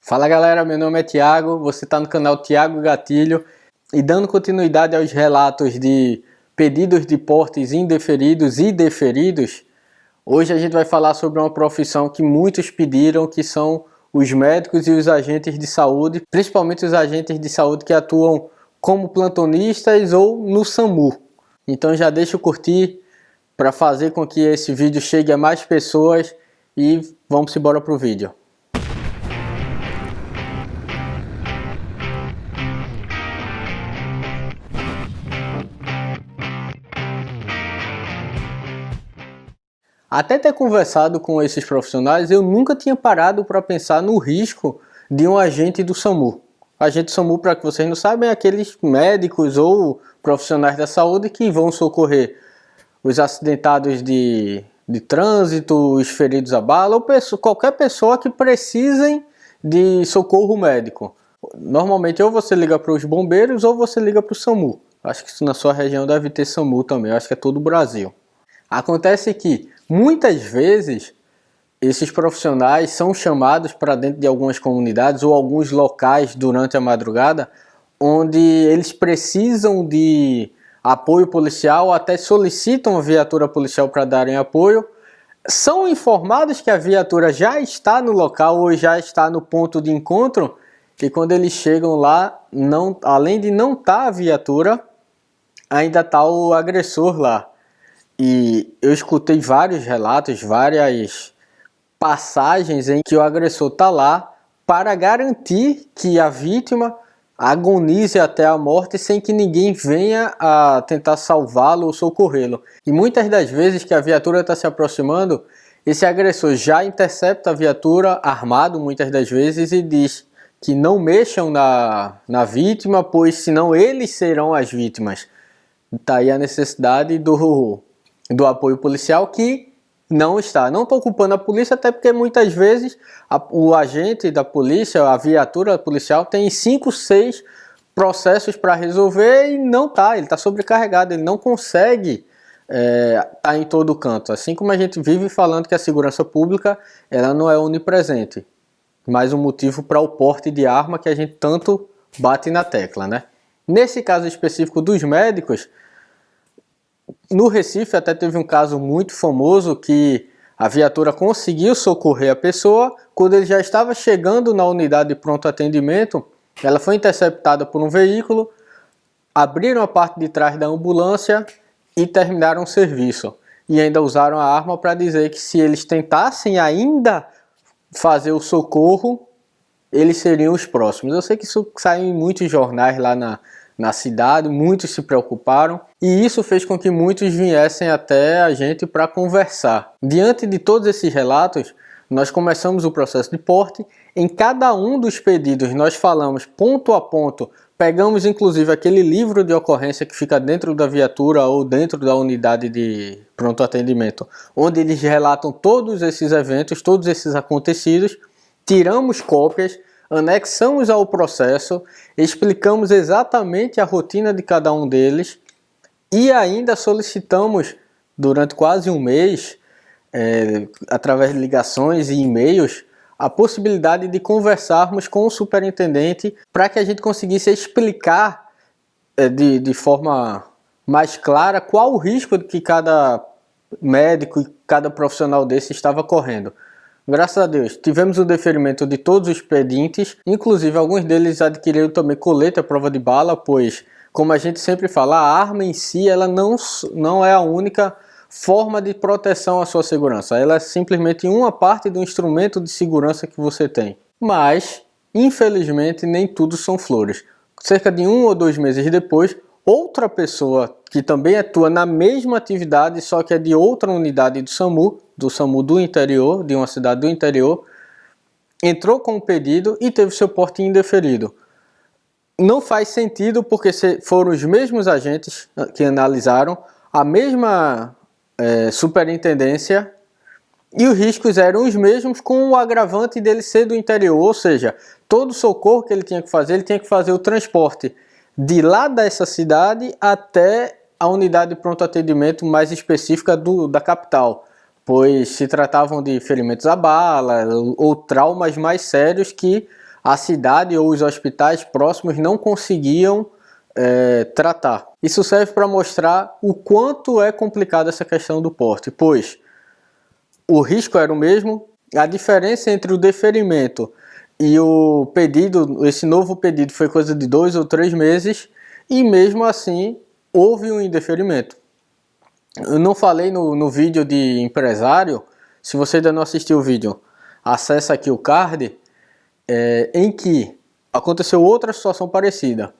Fala galera, meu nome é Thiago, você está no canal Thiago Gatilho e dando continuidade aos relatos de pedidos de portes indeferidos e deferidos, hoje a gente vai falar sobre uma profissão que muitos pediram, que são os médicos e os agentes de saúde, principalmente os agentes de saúde que atuam como plantonistas ou no SAMU. Então já deixa eu curtir para fazer com que esse vídeo chegue a mais pessoas e vamos embora para o vídeo. Até ter conversado com esses profissionais, eu nunca tinha parado para pensar no risco de um agente do SAMU. Agente do SAMU, para que vocês não sabem, é aqueles médicos ou profissionais da saúde que vão socorrer os acidentados de trânsito, os feridos a bala, ou qualquer pessoa que precisem de socorro médico. Normalmente ou você liga para os bombeiros ou você liga para o SAMU. Acho que na sua região deve ter SAMU também, acho que é todo o Brasil. Acontece que muitas vezes esses profissionais são chamados para dentro de algumas comunidades ou alguns locais durante a madrugada onde eles precisam de apoio policial, até solicitam a viatura policial para darem apoio, são informados que a viatura já está no local ou já está no ponto de encontro e quando eles chegam lá, além de não estar a viatura, ainda está o agressor lá. E eu escutei vários relatos, várias passagens em que o agressor está lá para garantir que a vítima agonize até a morte sem que ninguém venha a tentar salvá-lo ou socorrê-lo. E muitas das vezes que a viatura está se aproximando, esse agressor já intercepta a viatura, armado muitas das vezes, e diz que não mexam na vítima, pois senão eles serão as vítimas. Daí a necessidade do apoio policial que não está. Não estou culpando a polícia, até porque muitas vezes o agente da polícia, a viatura policial tem 5, 6 processos para resolver e não está, ele está sobrecarregado, ele não consegue estar em todo canto. Assim como a gente vive falando que a segurança pública ela não é onipresente, mais um motivo para o porte de arma que a gente tanto bate na tecla, né? Nesse caso específico dos médicos, no Recife até teve um caso muito famoso que a viatura conseguiu socorrer a pessoa. Quando ele já estava chegando na unidade de pronto atendimento, ela foi interceptada por um veículo, abriram a parte de trás da ambulância e terminaram o serviço. E ainda usaram a arma para dizer que se eles tentassem ainda fazer o socorro, eles seriam os próximos. Eu sei que isso saiu em muitos jornais lá na cidade, muitos se preocuparam e isso fez com que muitos viessem até a gente para conversar. Diante de todos esses relatos, nós começamos o processo de porte. Em cada um dos pedidos nós falamos ponto a ponto, pegamos inclusive aquele livro de ocorrência que fica dentro da viatura ou dentro da unidade de pronto atendimento, onde eles relatam todos esses eventos, todos esses acontecidos, tiramos cópias, anexamos ao processo, explicamos exatamente a rotina de cada um deles e ainda solicitamos durante quase um mês, através de ligações e e-mails, a possibilidade de conversarmos com o superintendente para que a gente conseguisse explicar de forma mais clara qual o risco que cada médico e cada profissional desse estava correndo. Graças a Deus, tivemos o deferimento de todos os pedintes, inclusive alguns deles adquiriram também colete à prova de bala, pois, como a gente sempre fala, a arma em si ela não é a única forma de proteção à sua segurança, ela é simplesmente uma parte do instrumento de segurança que você tem. Mas, infelizmente, nem tudo são flores. Cerca de 1 ou 2 meses depois, outra pessoa que também atua na mesma atividade, só que é de outra unidade do SAMU do interior, de uma cidade do interior, entrou com o pedido e teve seu porte indeferido. Não faz sentido porque foram os mesmos agentes que analisaram, a mesma superintendência, e os riscos eram os mesmos com o agravante dele ser do interior, ou seja, todo o socorro que ele tinha que fazer o transporte de lá dessa cidade até a unidade de pronto atendimento mais específica da capital, pois se tratavam de ferimentos a bala ou traumas mais sérios que a cidade ou os hospitais próximos não conseguiam tratar. Isso serve para mostrar o quanto é complicada essa questão do porte, pois o risco era o mesmo, a diferença entre o deferimento e o pedido, esse novo pedido, foi coisa de 2 ou 3 meses, e mesmo assim houve um indeferimento. Eu não falei no vídeo de empresário, se você ainda não assistiu o vídeo, acessa aqui o card, em que aconteceu outra situação parecida.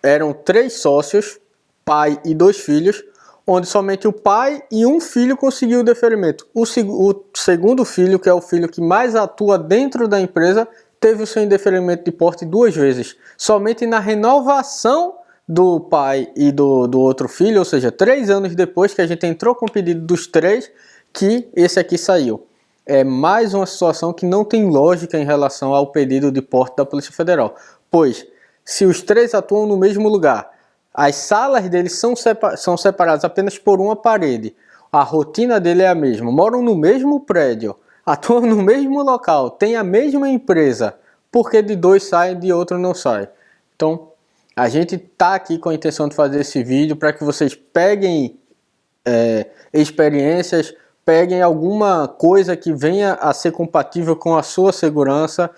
Eram 3 sócios, pai e 2 filhos, onde somente o pai e um filho conseguiu o deferimento. O segundo filho, que é o filho que mais atua dentro da empresa, teve o seu indeferimento de porte 2 vezes. Somente na renovação do pai e do outro filho, ou seja, 3 anos depois que a gente entrou com o pedido dos 3, que esse aqui saiu. É mais uma situação que não tem lógica em relação ao pedido de porte da Polícia Federal. Pois, se os 3 atuam no mesmo lugar, as salas deles são separadas apenas por uma parede, a rotina dele é a mesma, moram no mesmo prédio, atuam no mesmo local, têm a mesma empresa, por que de 2 sai e de outro não sai? Então, a gente está aqui com a intenção de fazer esse vídeo para que vocês peguem experiências, peguem alguma coisa que venha a ser compatível com a sua segurança,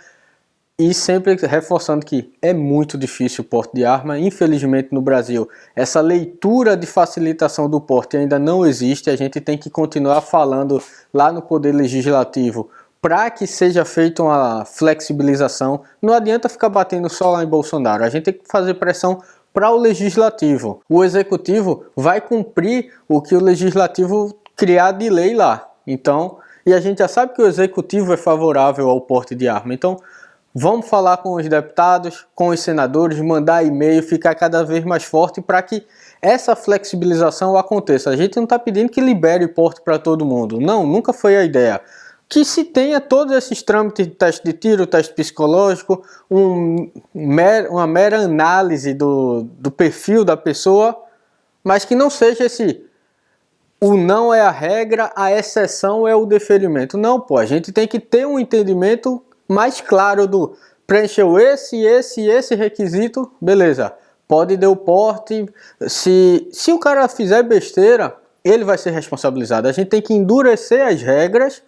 e sempre reforçando que é muito difícil o porte de arma. Infelizmente no Brasil essa leitura de facilitação do porte ainda não existe. A gente tem que continuar falando lá no Poder Legislativo para que seja feita uma flexibilização. Não adianta ficar batendo só lá em Bolsonaro, a gente tem que fazer pressão para o Legislativo. O Executivo vai cumprir o que o Legislativo criar de lei lá. Então, e a gente já sabe que o Executivo é favorável ao porte de arma. Então, vamos falar com os deputados, com os senadores, mandar e-mail, ficar cada vez mais forte para que essa flexibilização aconteça. A gente não está pedindo que libere o porte para todo mundo. Não, nunca foi a ideia. Que se tenha todos esses trâmites de teste de tiro, teste psicológico, uma mera análise do perfil da pessoa, mas que não seja o não é a regra, a exceção é o deferimento. Não, pô, a gente tem que ter um entendimento mais claro do preencheu esse requisito, beleza, pode dar o porte. Se o cara fizer besteira, ele vai ser responsabilizado. A gente tem que endurecer as regras,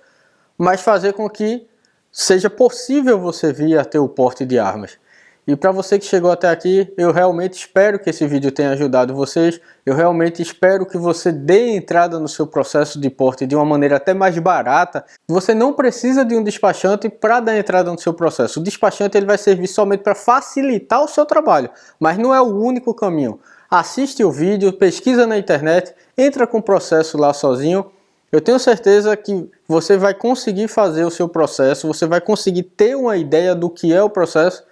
mas fazer com que seja possível você vir a ter o porte de armas. E para você que chegou até aqui, eu realmente espero que esse vídeo tenha ajudado vocês. Eu realmente espero que você dê entrada no seu processo de porte de uma maneira até mais barata. Você não precisa de um despachante para dar entrada no seu processo. O despachante ele vai servir somente para facilitar o seu trabalho, mas não é o único caminho. Assiste o vídeo, pesquisa na internet, entra com o processo lá sozinho. Eu tenho certeza que você vai conseguir fazer o seu processo, você vai conseguir ter uma ideia do que é o processo.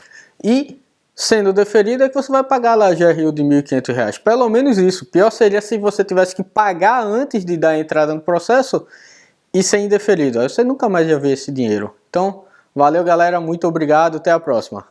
E, sendo deferido, é que você vai pagar lá a GRU de R$ 1.500. Pelo menos isso. Pior seria se você tivesse que pagar antes de dar a entrada no processo e ser indeferido. Aí você nunca mais ia ver esse dinheiro. Então, valeu galera, muito obrigado, até a próxima.